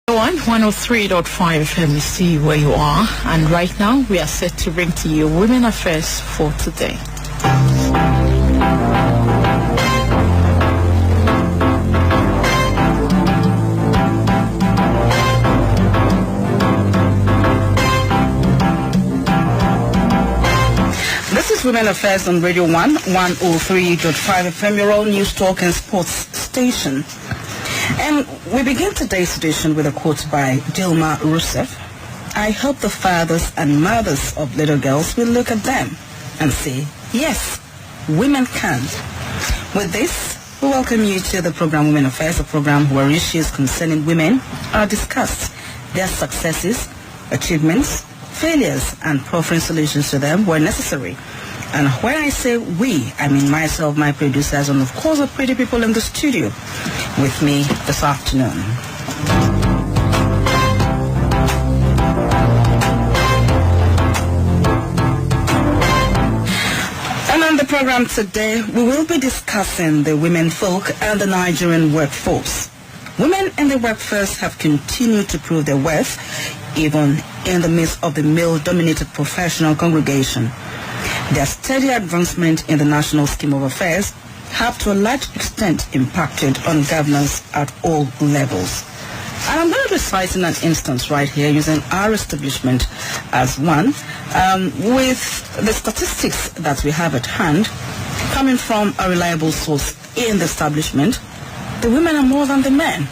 103.5 FM, you see where you are, and right now we are set to bring to you Women Affairs for today. This is Women Affairs on Radio 103.5 FM, your own news talk and sports station. And we begin today's edition with a quote by Dilma Rousseff. I hope the fathers and mothers of little girls will look at them and say, yes, women can. With this, we welcome you to the program Women Affairs, a program where issues concerning women are discussed, their successes, achievements, failures, and proffering solutions to them where necessary. And when I say we, I mean myself, my producers, and of course the pretty people in the studio with me this afternoon. And on the program today, we will be discussing the Womenfolk and the Nigerian workforce. Women in the workforce have continued to prove their worth, even in the midst of the male-dominated professional congregation. Their steady advancement in the national scheme of affairs have to a large extent impacted on governance at all levels. And I'm going to be citing an instance right here using our establishment as one, with the statistics that we have at hand coming from a reliable source in the establishment. The women are more than the men.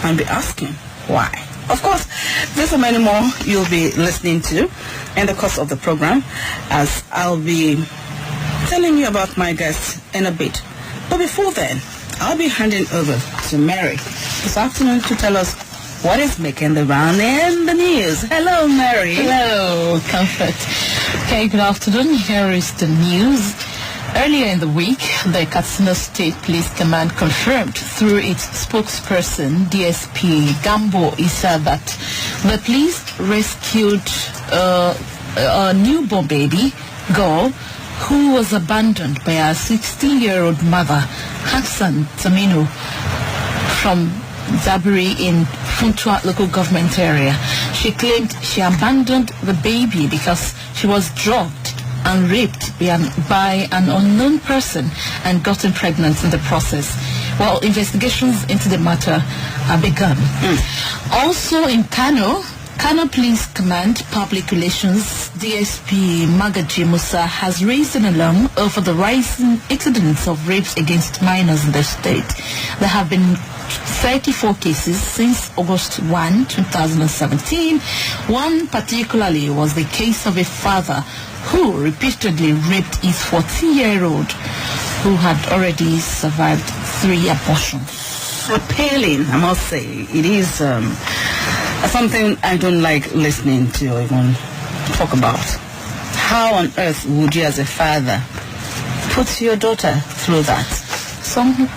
I'll be asking why. Of course, there's so many more you'll be listening to in the course of the program, as I'll be telling you about my guests in a bit. But before then, I'll be handing over to Mary this afternoon to tell us what is making the round in the news. Hello, Mary. Hello, Comfort. Okay, good afternoon. Here is the news. Earlier in the week, the Katsina State Police Command confirmed through its spokesperson, DSP Gambo Issa, that the police rescued a newborn baby girl who was abandoned by her 16-year-old mother, Hassan Tamino, from Zaburi in Funtua local government area. She claimed she abandoned the baby because she was drugged and raped by an unknown person and gotten pregnant in the process. Well, investigations into the matter have begun. Also in Kano Police Command Public Relations DSP Magaji Musa has raised an alarm over the rising incidents of rapes against minors in the state. There have been 34 cases since August 1, 2017. One particularly was the case of a father who repeatedly raped his 14-year-old who had already survived 3 abortions. Appalling, I must say. It is something I don't like listening to or even talk about. How on earth would you as a father put your daughter through that? Some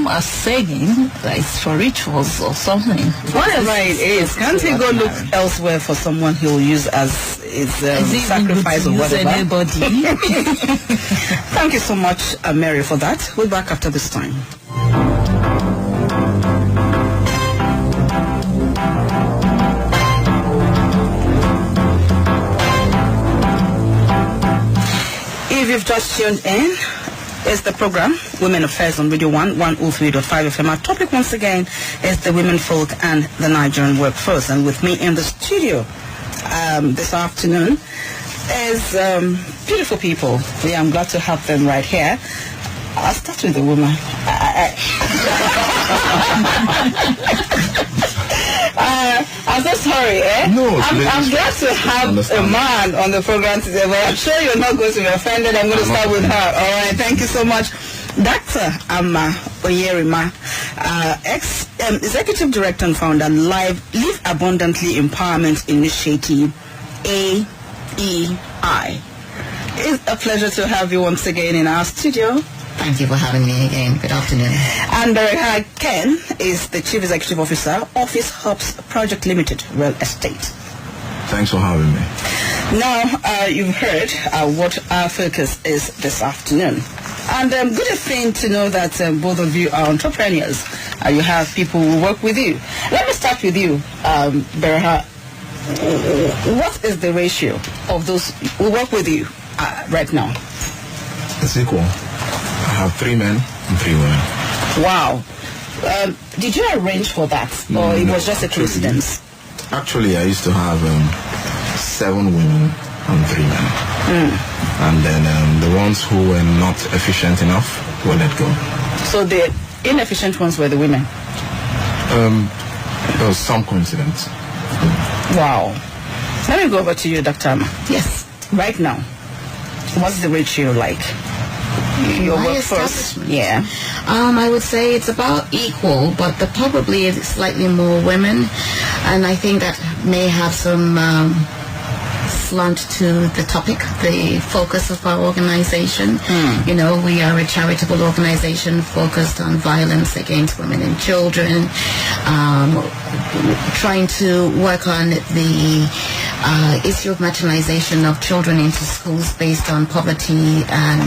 are saying that it's for rituals or something. Whatever it is, can't he go look elsewhere for someone he will use as his sacrifice or whatever? Anybody? Thank you so much, Mary, for that. We'll be back after this time. If you've just tuned in, it's the program Women Affairs on Radio 103.5 FM. Our topic once again is the Womenfolk and the Nigerian workforce. And with me in the studio this afternoon is beautiful people. Yeah, I'm glad to have them right here. I'll start with the woman. I'm so sorry, No, I'm glad to have a man on the program today, but I'm sure you're not going to be offended. I'm going to start with her. All right, thank you so much. Dr. Amam Onyerinma, Executive Director and Founder, Live Abundantly Empowerment Initiative, AEI. It's a pleasure to have you once again in our studio. Thank you for having me again. Good afternoon. And Ken is the Chief Executive Officer, Office Hubs Project Limited, Real Estate. Thanks for having me. Now, you've heard what our focus is this afternoon. And good thing to know that both of you are entrepreneurs. You have people who work with you. Let me start with you, Berha. What is the ratio of those who work with you right now? It's equal. I have 3 men and 3 women. Wow. Did you arrange for that, or it was just a coincidence? Actually, I used to have 7 women and 3 men. And then the ones who were not efficient enough were let go. So the inefficient ones were the women? There was some coincidence. Wow. Let me go over to you, Dr. Amma. Yes. Right now, what's the ratio like? Your My workforce? establishment? Yeah. I would say it's about equal, but probably slightly more women, and I think that may have some slant to the topic, the focus of our organization. You know, we are a charitable organization focused on violence against women and children, trying to work on the issue of marginalization of children into schools based on poverty and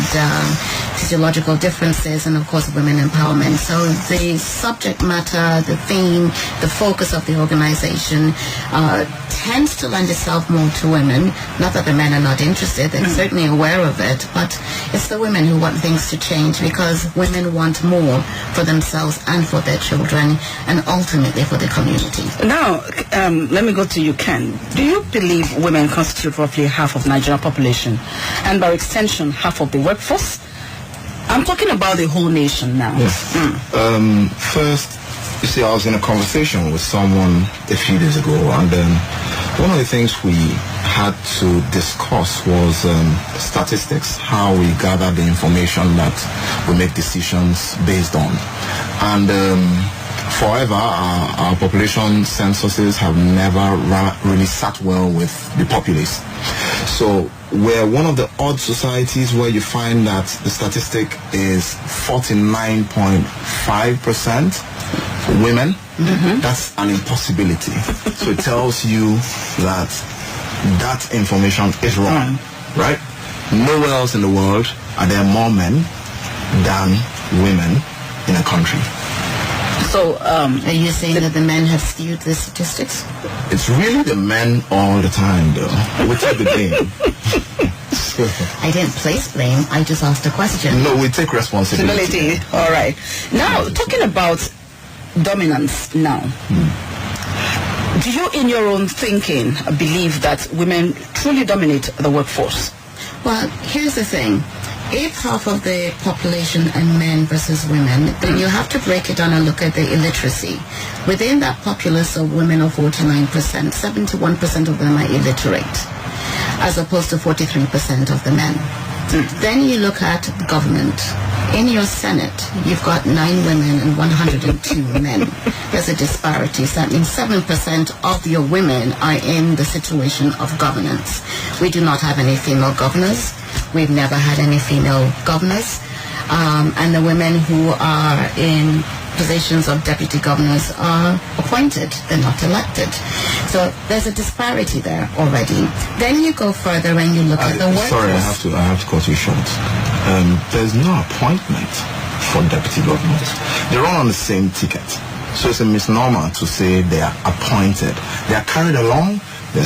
physiological differences, and of course women empowerment. So the subject matter, the theme, the focus of the organization tends to lend itself more to women. Not that the men are not interested, they're certainly aware of it, but it's the women who want things to change, because women want more for themselves and for their children, and ultimately for the community. Now, let me go to you, Ken. Do you believe women constitute roughly half of Nigerian population, and by extension, half of the workforce? I'm talking about the whole nation now. Yes. First, you see, I was in a conversation with someone a few days ago, and one of the things we had to discuss was statistics, how we gather the information that we make decisions based on. And forever, our population censuses have never really sat well with the populace. So we're one of the odd societies where you find that the statistic is 49.5% women. That's an impossibility. So it tells you that that information is wrong, right? Nowhere else in the world are there more men than women in a country. So, are you saying that the men have skewed the statistics? It's really the men all the time, though. We take the blame. I didn't place blame, I just asked a question. No, we take responsibility. all right. Now, talking about dominance now, do you, in your own thinking, believe that women truly dominate the workforce? Well, here's the thing. If half of the population are men versus women, then you have to break it down and look at the illiteracy. Within that populace of women of 49%, 71% of them are illiterate, as opposed to 43% of the men. Then you look at the government. In your Senate, you've got 9 women and 102 men. There's a disparity. So that means 7% of your women are in the situation of governance. We do not have any female governors. We've never had any female governors. And the women who are in positions of deputy governors are appointed. They're not elected. So there's a disparity there already. Then you go further and you look at the workforce. Sorry, I have to cut you short. There's no appointment for deputy governors. They run on the same ticket. So it's a misnomer to say they are appointed. They are carried along. They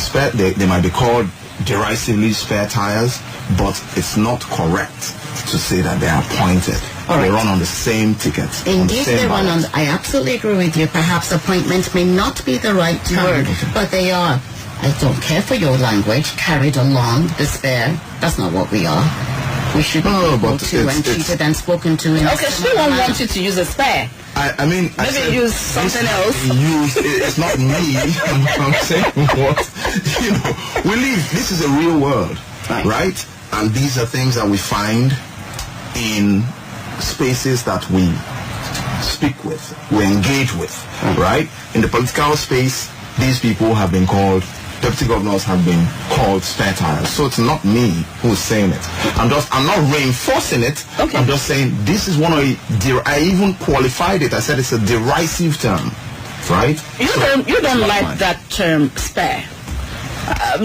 might be called derisively spare tires, but it's not correct to say that they are appointed. They run on the same ticket. Indeed, they run on. I absolutely agree with you. Perhaps appointment may not be the right word, but they are. I don't care for your language. Carried along, despair. That's not what we are. We should be able to and treated and spoken to. Okay, she won't want you to use a spare. I mean, maybe use something else. It's not me. I'm saying what, we live. This is a real world, right? And these are things that we find in spaces that we speak with, we engage with, right? In the political space, these people have been called, deputy governors have been called spare tires. So it's not me who's saying it. I'm not reinforcing it. Okay. I'm just saying this is one of I even qualified it. I said it's a derisive term, right? You don't like that term spare.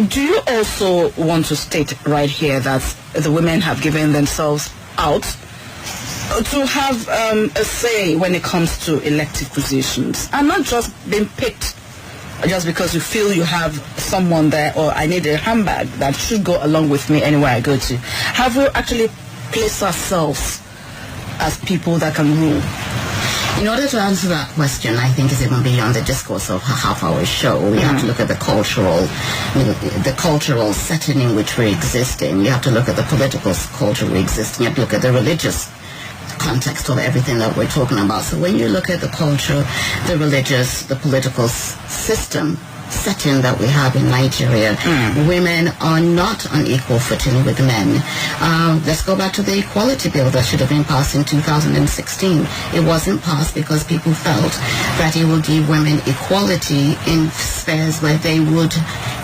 Do you also want to state right here that the women have given themselves out to have a say when it comes to elected positions and not just being picked just because you feel you have someone there, or I need a handbag that should go along with me anywhere I go to. Have we actually placed ourselves as people that can rule? In order to answer that question, I think is even beyond the discourse of a half-hour show. We have to look at the cultural setting in which we exist in. You have to look at the political culture we exist in. You have to look at the religious context of everything that we're talking about. So when you look at the culture, the religious, the political system setting that we have in Nigeria, women are not on equal footing with men. Let's go back to the equality bill that should have been passed in 2016. It wasn't passed because people felt that it would give women equality in spheres where they would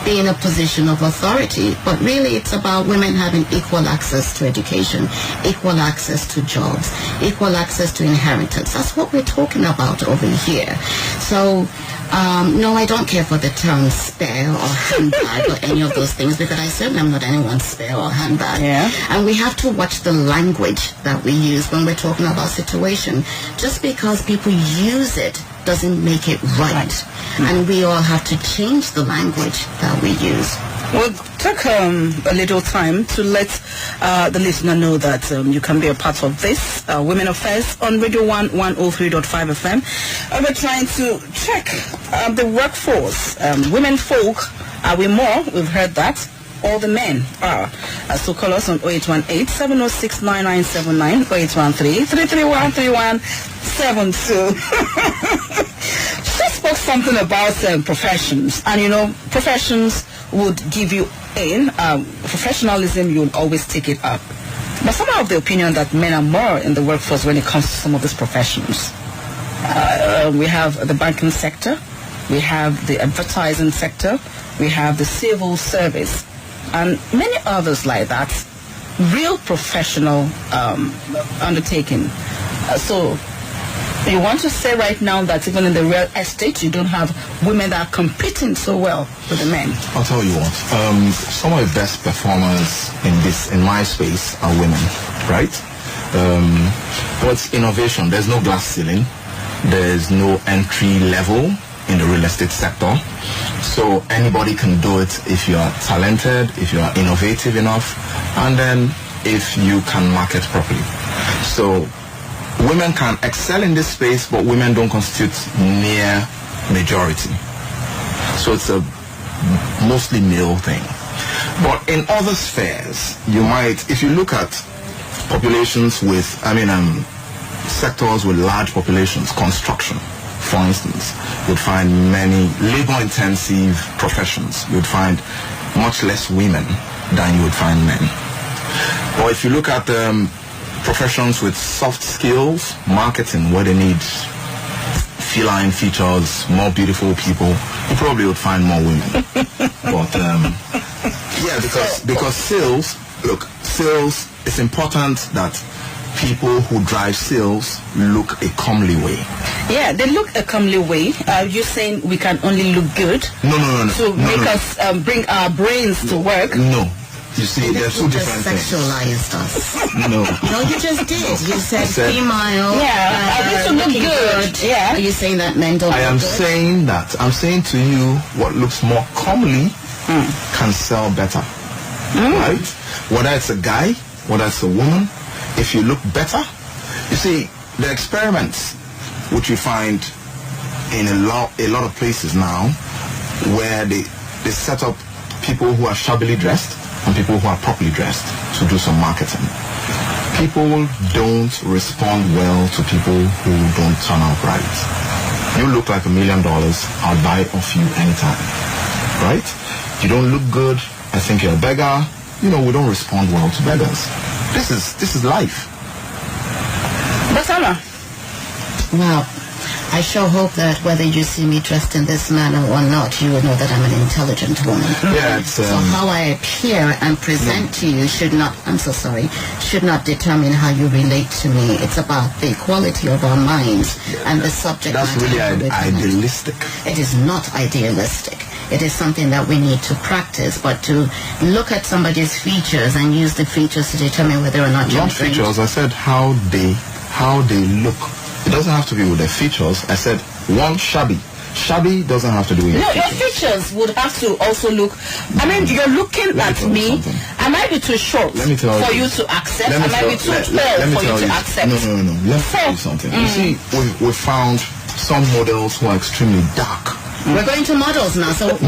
be in a position of authority. But really it's about women having equal access to education, equal access to jobs, equal access to inheritance. That's what we're talking about over here. So no, I don't care for the term spare or handbag or any of those things, because I certainly am not anyone's spare or handbag. Yeah. And we have to watch the language that we use when we're talking about situation. Just because people use it doesn't make it right. And we all have to change the language that we use. We'll take a little time to let the listener know that you can be a part of this Women Affairs on Radio 1 103.5 FM. We're trying to check the workforce. Womenfolk, are we more? We've heard that. All the men are. So call us on 0818 706 9979, 0813 331 3172. She spoke something about professions, and you know, professions would give you in professionalism, you'll always take it up. But some are of the opinion that men are more in the workforce when it comes to some of these professions. We have the banking sector, we have the advertising sector, we have the civil service, and many others like that. Real professional undertaking. So you want to say right now that even in the real estate you don't have women that are competing so well with the men? I'll tell you what. Some of the best performers in my space are women, right? What's innovation? There's no glass ceiling. There's no entry level in the real estate sector. So anybody can do it if you are talented, if you are innovative enough, and then if you can market properly. So women can excel in this space, but women don't constitute near majority. So it's a mostly male thing. But in other spheres, you might, if you look at populations with, sectors with large populations, construction, for instance, you'd find many labor-intensive professions. You'd find much less women than you would find men. Or if you look at professions with soft skills, marketing, where they need feline features, more beautiful people, you probably would find more women. But because sales, it's important that people who drive sales look a comely way. Yeah, they look a comely way. You're saying we can only look good? No. To make us bring our brains to work? No. You see, there's two different things. Sexualized us. No, you just did. You said female. Yeah, I need to look good. Yeah. Are you saying that men don't? I am saying that. I'm saying to you, what looks more comely can sell better, right? Whether it's a guy, whether it's a woman, if you look better, you see the experiments which you find in a lot of places now, where they set up people who are shabbily dressed and people who are properly dressed to do some marketing. People don't respond well to people who don't turn out right. You look like $1 million, I'll buy off you anytime, right? You don't look good, I think you're a beggar. We don't respond well to beggars. This is life. Basama. Well, I sure hope that whether you see me dressed in this manner or not, you will know that I'm an intelligent woman. Yeah, so how I appear and present to you should not determine how you relate to me. It's about the quality of our minds and the subject matter. That's really idealistic. It is not idealistic. It is something that we need to practice, but to look at somebody's features and use the features to determine whether or not you're not features, I said how they how they look. It doesn't have to be with their features. I said, one, shabby. Shabby doesn't have to do with your features would have to also look. I mean, you're looking at me. I might be too short for you to accept. I might be too tall for you to accept. No. Let me tell you something. You see, we found some models who are extremely dark. We're going to models now, so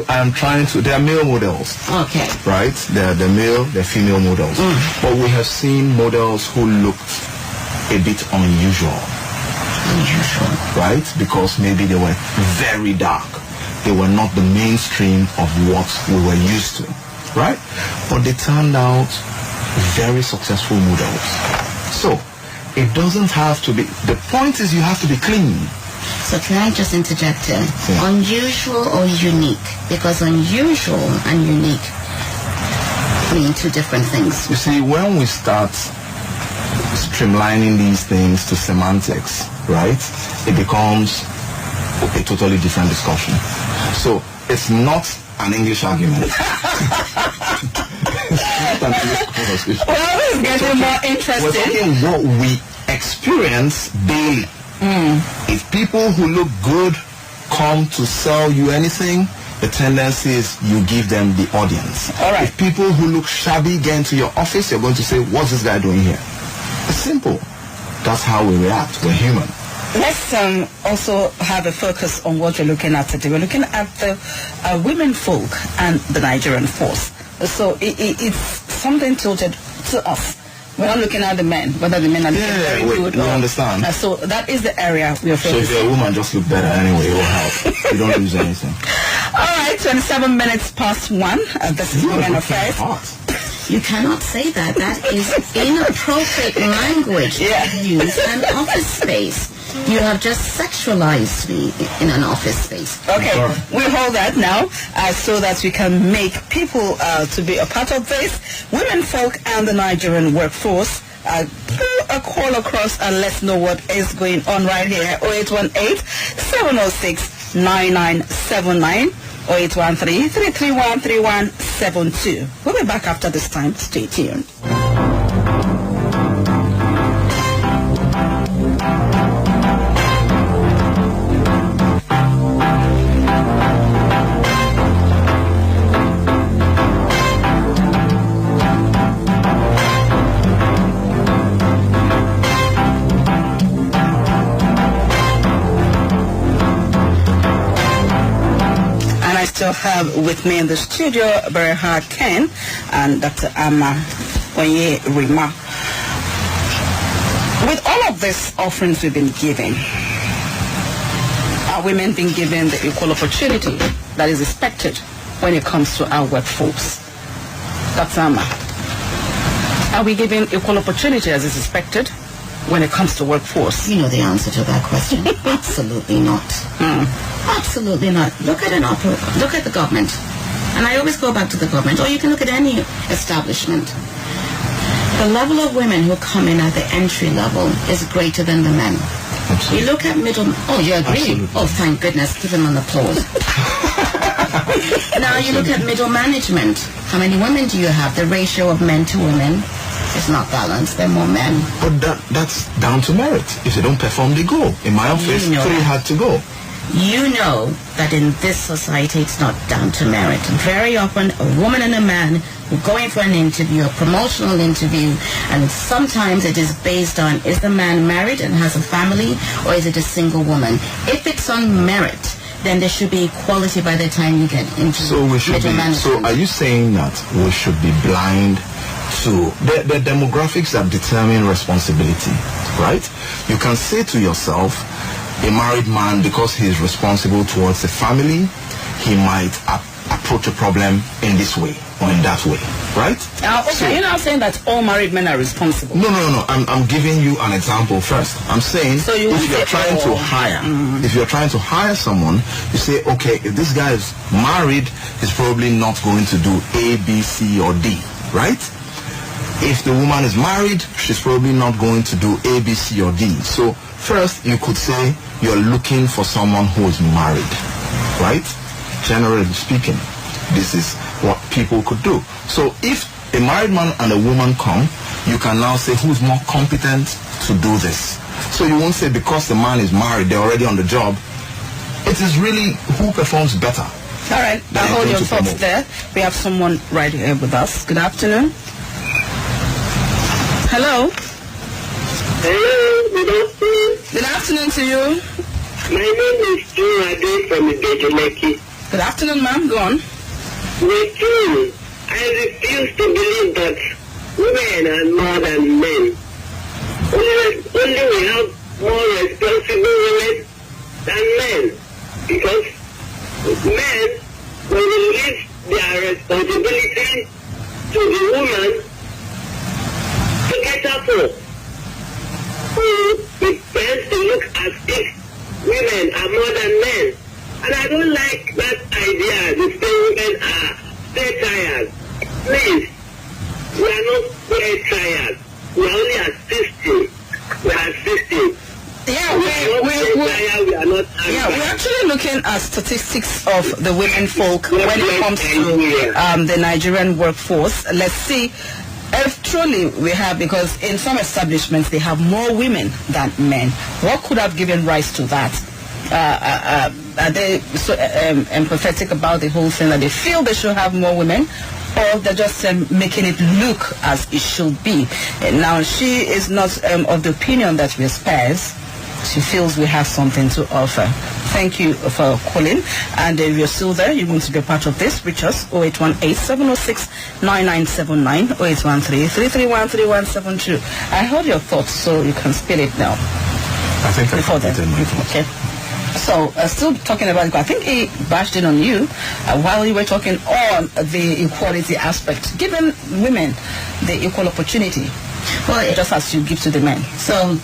I'm trying to, they are male models. Okay. Right? They're male, they're female models. But we have seen models who looked a bit unusual. Right? Because maybe they were very dark. They were not the mainstream of what we were used to. Right? But they turned out very successful models. So, it doesn't have to be, the point is you have to be clean. So can I just interject here? Yeah. Unusual or unique? Because unusual and unique mean two different things. You see, when we start streamlining these things to semantics, right, it becomes a totally different discussion. So it's not an English argument. Well, it's getting more interesting. We're talking what we experience daily. If people who look good come to sell you anything, the tendency is you give them the audience. All right. If people who look shabby get into your office, you're going to say, what's this guy doing here? It's simple. That's how we react. We're human. Let's also have a focus on what we're looking at today. We're looking at the Womenfolk and the Nigerian force. So it's something tilted to us. We're not looking at the men, whether the men are looking very good. We understand. So that is the area we are focusing. So if you're a woman, just look better anyway. It will help. You don't lose anything. All right, 27 minutes past 1. This is Women Affairs. You cannot say that. That is inappropriate language to use in an office space. You have just sexualized me in an office space. Okay, we hold that now so that we can make people to be a part of this. Womenfolk and the Nigerian workforce. Do a call across and let's know what is going on right here. 0818-706-9979. 0813-331-3172. We'll be back after this time. Stay tuned. Still have with me in the studio Bereha Ken and Dr. Amam Onyerinma. With all of these offerings we've been giving, are women being given the equal opportunity that is expected when it comes to our workforce? Dr. Amam, are we giving equal opportunity as is expected when it comes to workforce? You know the answer to that question. Absolutely not. Absolutely not. Look at the government. And I always go back to the government, or you can look at any establishment. The level of women who come in at the entry level is greater than the men. Absolutely. You look at middle... Oh, you agree? Absolutely. Oh, thank goodness. Give them an applause. Now you look at middle management. How many women do you have? The ratio of men to women is not balanced. There are more men. But that's down to merit. If they don't perform, they go. In my office, 3 had to go. You know that in this society it's not down to merit. Very often a woman and a man who are going for an interview, a promotional interview, and sometimes it is based on, is the man married and has a family, or is it a single woman? If it's on merit, then there should be equality by the time you get into middle management. So are you saying that we should be blind to the demographics that determine responsibility, right? You can say to yourself, a married man, because he is responsible towards the family, he might approach a problem in this way or in that way, right? Okay, so, you're not saying that all married men are responsible. No. I'm giving you an example first. I'm saying if you're trying to hire, if you're trying to hire someone, you say, okay, if this guy is married, he's probably not going to do A, B, C, or D, right? If the woman is married, she's probably not going to do A, B, C, or D. So first, you could say you're looking for someone who is married, right? Generally speaking, this is what people could do. So if a married man and a woman come, you can now say who's more competent to do this. So you won't say because the man is married, they're already on the job. It is really who performs better. All right, I'll hold your thoughts there. We have someone right here with us. Good afternoon. Hello. Hello, good afternoon. Good afternoon to you. My name is Ade from Ibejeleki. Good afternoon, ma'am. Go on. With you, I refuse to believe that women are more than men. Only we have more responsible women than men. Because men, when they leave their responsibility to the woman to get up for, it tends to look as if women are more than men. And I don't like that idea. The same women are dead tired. Please, we are not dead tired. We are only assisting. We are assisting. Yeah, we're actually looking at statistics of the Womenfolk when it comes to the Nigerian workforce. Let's see if truly we have, because in some establishments they have more women than men. What could have given rise to that? Are they so empathetic about the whole thing that they feel they should have more women, or they're just making it look as it should be? Now, she is not of the opinion that we're spares. She feels we have something to offer. Thank you for calling. And if you're still there, you want to be a part of this, reach us 0818-706-9979, 0813-331-3172. I heard your thoughts, so you can spill it now. I think I Before then. Okay. So, still talking about, I think he bashed in on you while you were talking on the equality aspect, giving women the equal opportunity, well, just as you give to the men. So,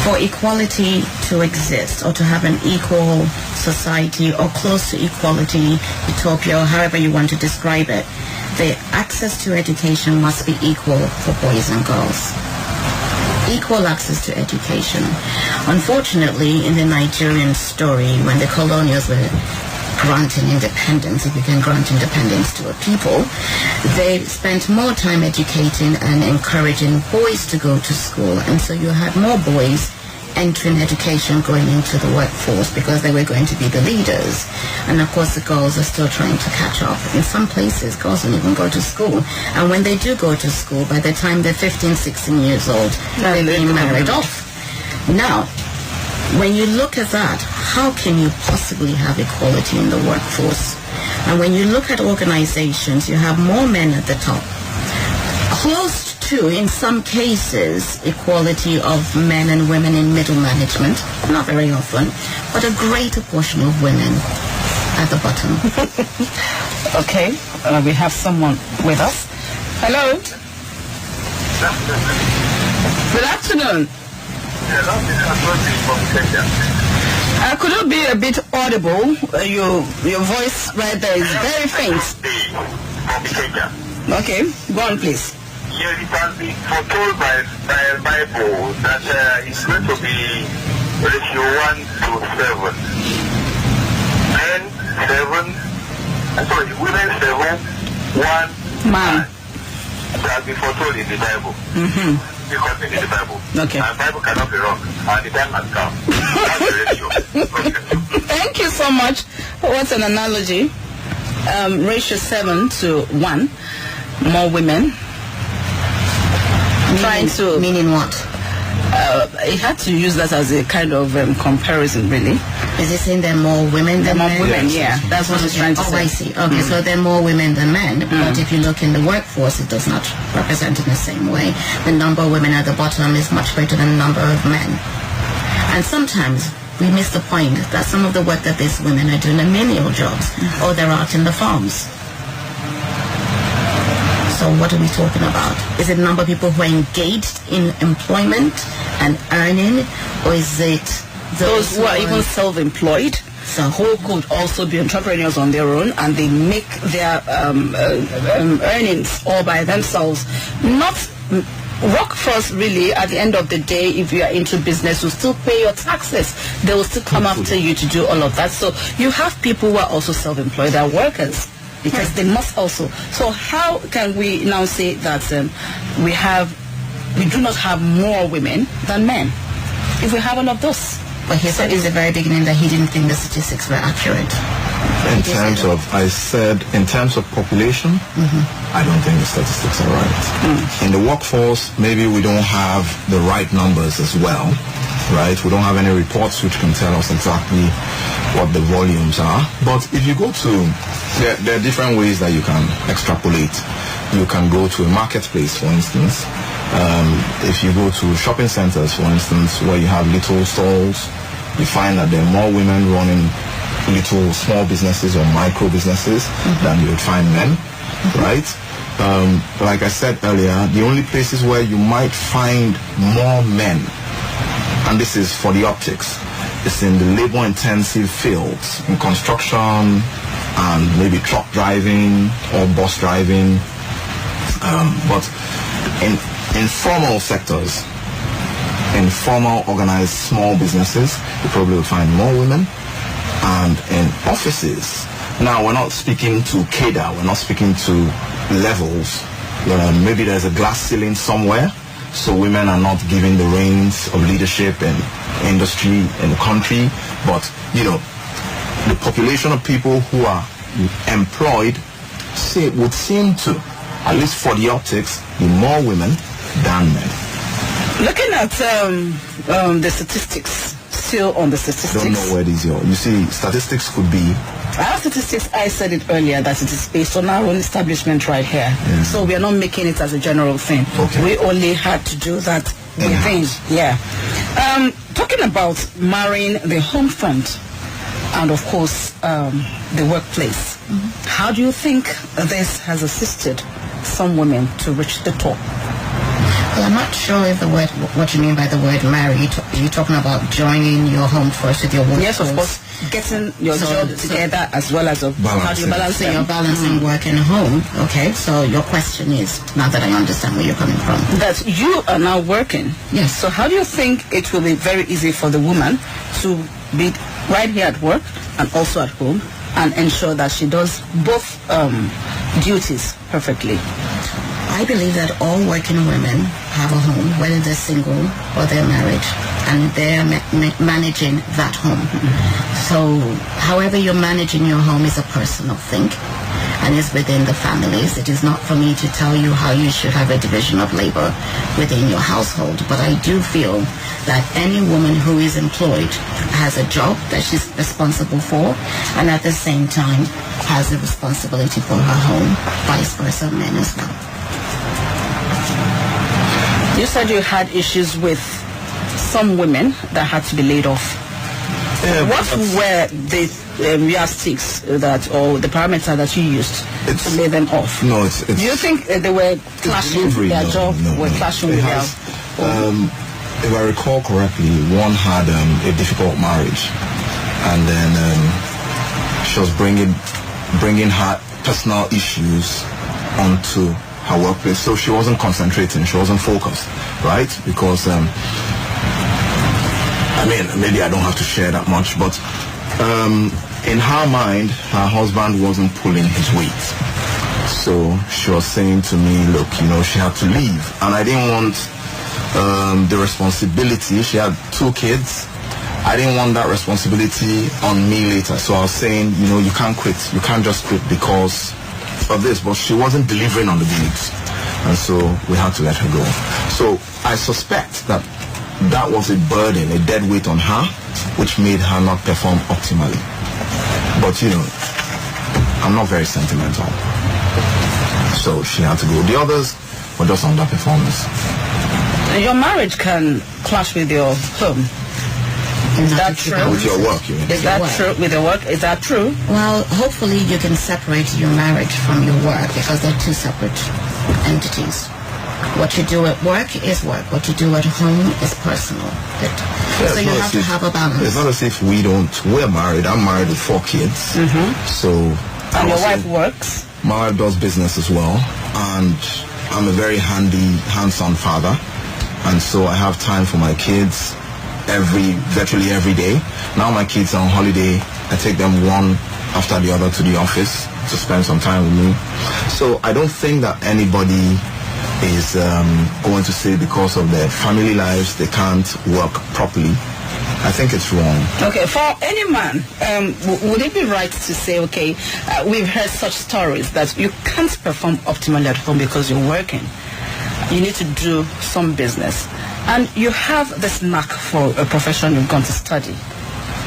for equality to exist, or to have an equal society, or close to equality, utopia, or however you want to describe it, the access to education must be equal for boys and girls. Equal access to education. Unfortunately, in the Nigerian story, when the colonials were granting independence, if you can grant independence to a people, they spent more time educating and encouraging boys to go to school. And so you had more boys entering education, going into the workforce, because they were going to be the leaders. And of course the girls are still trying to catch up. In some places, girls don't even go to school. And when they do go to school, by the time they're 15, 16 years old, they're being married off. Now, when you look at that, how can you possibly have equality in the workforce? And when you look at organizations, you have more men at the top. Close to, in some cases, equality of men and women in middle management. Not very often, but a greater portion of women at the bottom. Okay, we have someone with us. Hello. Good afternoon. Could you be a bit audible? Your voice right there is very faint. Okay, go on please. Yes, it has been foretold by the Bible that it's going to be ratio 1 to 7. Men 7, women 7, 1 man. It has been foretold in the Bible. Mm-hmm. Because in the Bible. Okay. And the Bible cannot be wrong. And the time has come. That's the ratio. Thank you so much. What's an analogy? Ratio 7 to 1. More women. Meaning what? He had to use that as a kind of comparison, really. Is he saying there are more women than men? More women, yeah. That's what he's trying to say. Oh, I see. Okay, so there are more women than men, but if you look in the workforce, it does not represent in the same way. The number of women at the bottom is much greater than the number of men. And sometimes we miss the point that some of the work that these women are doing are menial jobs, or they're out in the farms. So what are we talking about? Is it the number of people who are engaged in employment and earning, or is it those who are even self-employed, who could also be entrepreneurs on their own, and they make their earnings all by themselves? Not workforce, really. At the end of the day, if you are into business, you still pay your taxes. They will still come after you to do all of that. So you have people who are also self-employed, are workers. because they must also. So how can we now say that we do not have more women than men if we have all of those? But he said in the very beginning that he didn't think the statistics were accurate. I said in terms of population, I don't think the statistics are right. In the workforce, maybe we don't have the right numbers as well, right? We don't have any reports which can tell us exactly what the volumes are. But if you go to, there are different ways that you can extrapolate. You can go to a marketplace, for instance. If you go to shopping centers, for instance, where you have little stalls, you find that there are more women running little small businesses or micro businesses than you would find men, right? Like I said earlier, the only places where you might find more men, and this is for the optics, is in the labor-intensive fields, in construction and maybe truck driving or bus driving. But in informal sectors, informal organized small businesses, you probably will find more women. And in offices, now we're not speaking to cadre, we're not speaking to levels. Maybe there's a glass ceiling somewhere, so women are not given the reins of leadership and industry in the country. But, the population of people who are employed would seem to, at least for the optics, be more women than men. Looking at the statistics, still on the statistics. Don't know where these are. You see, statistics could be... Our statistics, I said it earlier, that it is based on our own establishment right here. Yeah. So we are not making it as a general thing. Okay. We only had to do that within. Yeah. Talking about marrying the home front and, of course, the workplace. How do you think this has assisted some women to reach the top? Well, I'm not sure if what you mean by the word marry. You're talking about joining your home first with your work. Yes, of course. Getting your job together as well as how do you balance it? So you're balancing work and home. Okay, so your question is, now that I understand where you're coming from. That you are now working. Yes. So how do you think it will be very easy for the woman to be right here at work and also at home and ensure that she does both duties perfectly? I believe that all working women have a home, whether they're single or they're married, and they're managing that home. So however you're managing your home is a personal thing, and it's within the families. It is not for me to tell you how you should have a division of labor within your household, but I do feel that any woman who is employed has a job that she's responsible for, and at the same time has a responsibility for her home, vice versa, men as well. You said you had issues with some women that had to be laid off. What were the yardsticks that, or the parameter that you used to lay them off? No, it's do you think they were clashing with their job? Clashing with their... if I recall correctly, one had a difficult marriage, and then she was bringing her personal issues onto her workplace, so she wasn't concentrating, she wasn't focused, right? Because maybe I don't have to share that much, but in her mind, her husband wasn't pulling his weight. So she was saying to me, look, she had to leave, and I didn't want the responsibility. She had 2 kids. I didn't want that responsibility on me later. So I was saying, you can't quit. You can't just quit because of this. But she wasn't delivering on the goods, and so we had to let her go. So I suspect that was a burden, a dead weight on her, which made her not perform optimally. But I'm not very sentimental, so she had to go. The others were just underperformers. Your marriage can clash with your home. Is that true? With your work, you mean? Is that true? With your work, is that true? Well, hopefully you can separate your marriage from your work, because they're 2 separate entities. What you do at work is work. What you do at home is personal. So you have to have a balance. It's not as if we're married. I'm married with 4 kids. So. And your wife works? My wife does business as well. And I'm a very hands-on father. And so I have time for my kids virtually every day. Now my kids are on holiday. I take them 1 after the other to the office to spend some time with me. So I don't think that anybody is going to say because of their family lives they can't work properly. I think it's wrong. Okay, for any man, would it be right to say, okay, we've heard such stories that you can't perform optimally at home because you're working. You need to do some business. And you have this knack for a profession you've gone to study.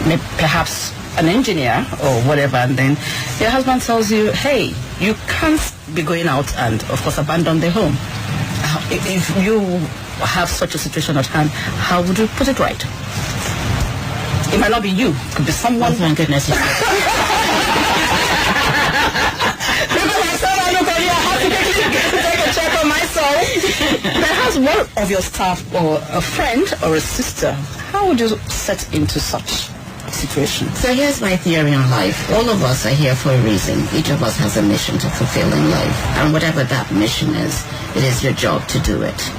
Maybe perhaps an engineer or whatever, and then your husband tells you, hey, you can't be going out and, of course, abandon the home. If you have such a situation at hand, how would you put it right? It might not be you. It could be someone. Oh, thank goodness. Because I'm someone who can, I have to take a check on myself. Perhaps one of your staff or a friend or a sister, how would you set into such situation? So here's my theory on life. All of us are here for a reason. Each of us has a mission to fulfill in life. And whatever that mission is, it is your job to do it.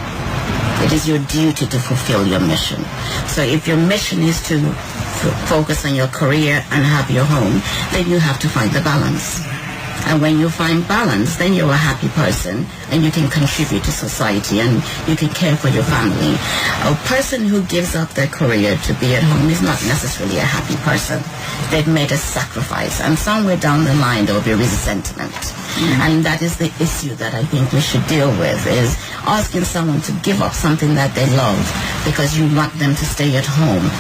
It is your duty to fulfill your mission. So if your mission is to focus on your career and have your home, then you have to find the balance. And when you find balance, then you're a happy person and you can contribute to society and you can care for your family. A person who gives up their career to be at home is not necessarily a happy person. They've made a sacrifice, and somewhere down the line there will be resentment. And that is the issue that I think we should deal with, is asking someone to give up something that they love because you want them to stay at home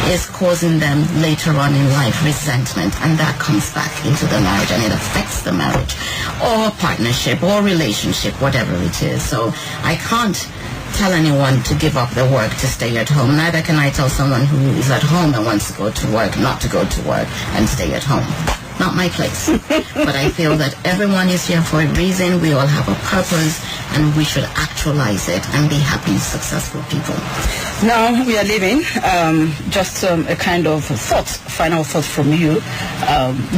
is causing them later on in life resentment, and that comes back into the marriage and it affects the marriage or partnership or relationship, whatever it is. So I can't tell anyone to give up their work to stay at home. Neither can I tell someone who is at home and wants to go to work not to go to work and stay at home. Not my place. But I feel that everyone is here for a reason. We all have a purpose, and we should actualize it and be happy, successful people. Now we are leaving. Just a kind of final thought from you.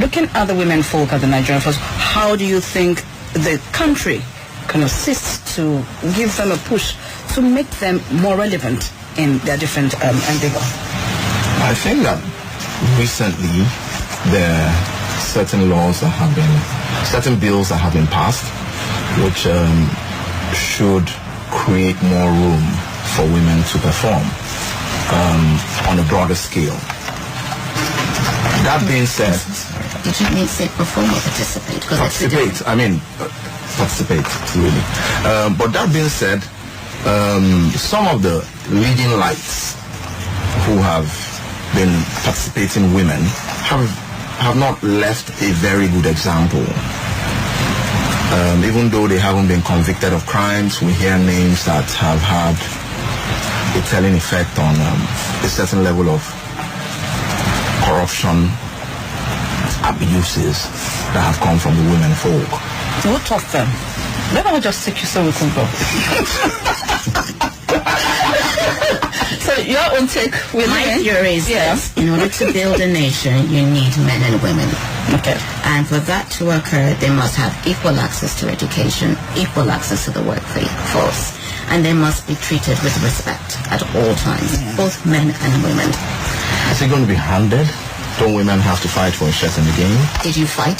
Looking at the women folk at the Nigerian force, how do you think the country can assist to give them a push to make them more relevant in their different endeavor? I think that recently there are certain laws that have been, certain bills that have been passed, which should create more room for women to perform on a broader scale. That being said, did you mean say perform or participate? Participate. I mean, participate really. But that being said, some of the leading lights who have been participating women have not left a very good example. Even though they haven't been convicted of crimes, we hear names that have had a telling effect on a certain level of corruption, abuses that have come from the women folk. Who taught them? Let me just take you so we can go. So your own take with my theory is this: in order to build a nation, you need men and women. Okay. And for that to occur, they must have equal access to education, equal access to the workforce, and they must be treated with respect at all times, both men and women. Is it going to be handed? Don't women have to fight for a shot in the game? Did you fight?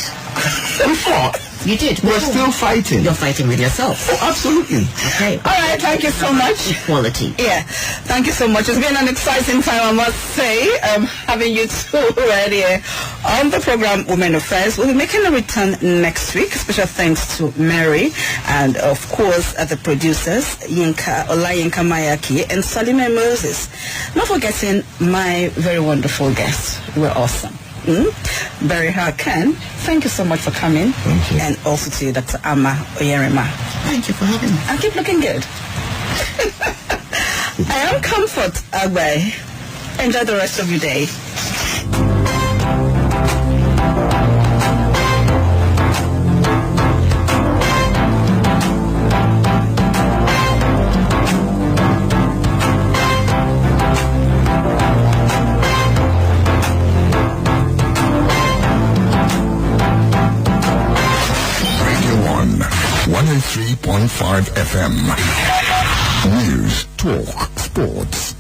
We fought. You did. We're still fighting. You're fighting with yourself. Oh, absolutely. Okay. All right, thank you so much. Equality. Yeah, thank you so much. It's been an exciting time, I must say, having you two right here on the program Women Affairs. We'll be making a return next week. Special thanks to Mary and, of course, the producers, Olayinka Mayaki and Salime Moses. Not forgetting my very wonderful guests. You were awesome. Barry Harkan, thank you so much for coming. Thank you. And also to you, Dr. Amam Onyerinma. Thank you for having me. And keep looking good. I am Comfort Agbai. Enjoy the rest of your day. Radio 103.5 FM. News, talk, sports.